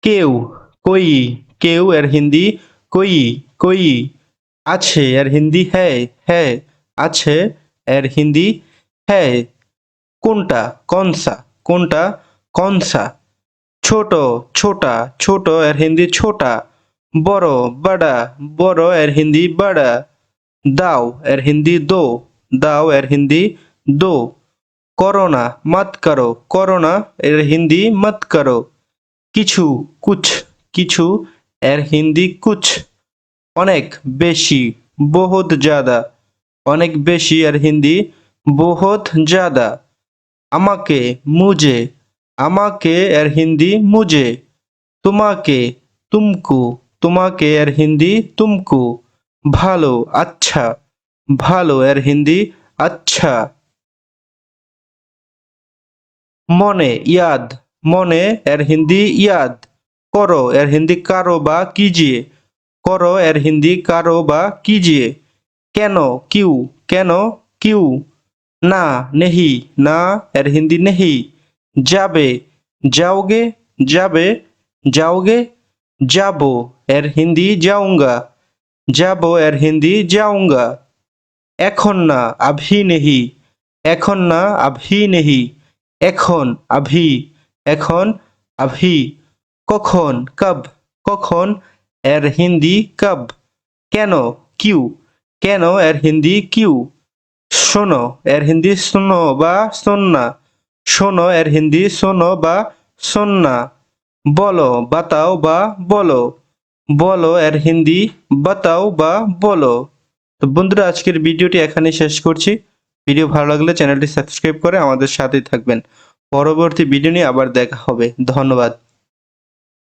কেউ, कोई, কেউ এর হিন্দি कोई, कोई। আছে এর হিন্দি है, আছে এর হিন্দি है। কোনটা, কনসা, কোনটা, কনসা। ছোট, ছোটা, ছোট এর হিন্দি ছোটা। বড়, বড়া, বড় এর হিন্দি বড়া। দাও এর হিন্দি দো, দাও এর হিন্দি দো। করোনা, মত করো, করোনা এর হিন্দি মত করো। কিছু, কুছ, কিছু এর হিন্দি কুছ। অনেক বেশি, বহুত ज़्यादा, অনেক বেশি এর হিন্দি বহুত ज़्यादा। আমাকে, মুঝে, আমাকে এর হিন্দি মুঝে। তোমাকে, তুমকো, তোমাকে এর হিন্দি তুমকো। ভালো, আচ্ছা, ভালো এর হিন্দি আচ্ছা। মনে, ইয়াদ, মনে এর হিন্দি ইয়াদ। করো এর হিন্দি কারো বা কিজিয়ে, করো এর হিন্দি কারো বা কিজিয়ে। কেন, কিউ, কেন, কিউ। না, নেহি, না এর হিন্দি নেহি। যাবে, যাওগে, যাবে, যাওগে। যাবো এর হিন্দি जाऊंगा, যাবো এর হিন্দি जाऊंगा। এখন না, अभी नहीं, এখন না, अभी नहीं। এখন, अभी, এখন, अभी। কখন, कब, কখন এর হিন্দি कब। কেন, কিউ, কেন এর হিন্দি কিউ। শোনো এর হিন্দি শোনো বা শোননা, শোনো এর হিন্দি শোনো বা শোননা। বলো, বাতাও বা বলো, বলো এর হিন্দি বাতাও বা বলো। তো বন্ধুরা, আজকের ভিডিওটি এখানেই শেষ করছি। ভিডিও ভালো লাগলে চ্যানেলটি সাবস্ক্রাইব করে আমাদের সাথেই থাকবেন। পরবর্তী ভিডিও নিয়ে আবার দেখা হবে। ধন্যবাদ।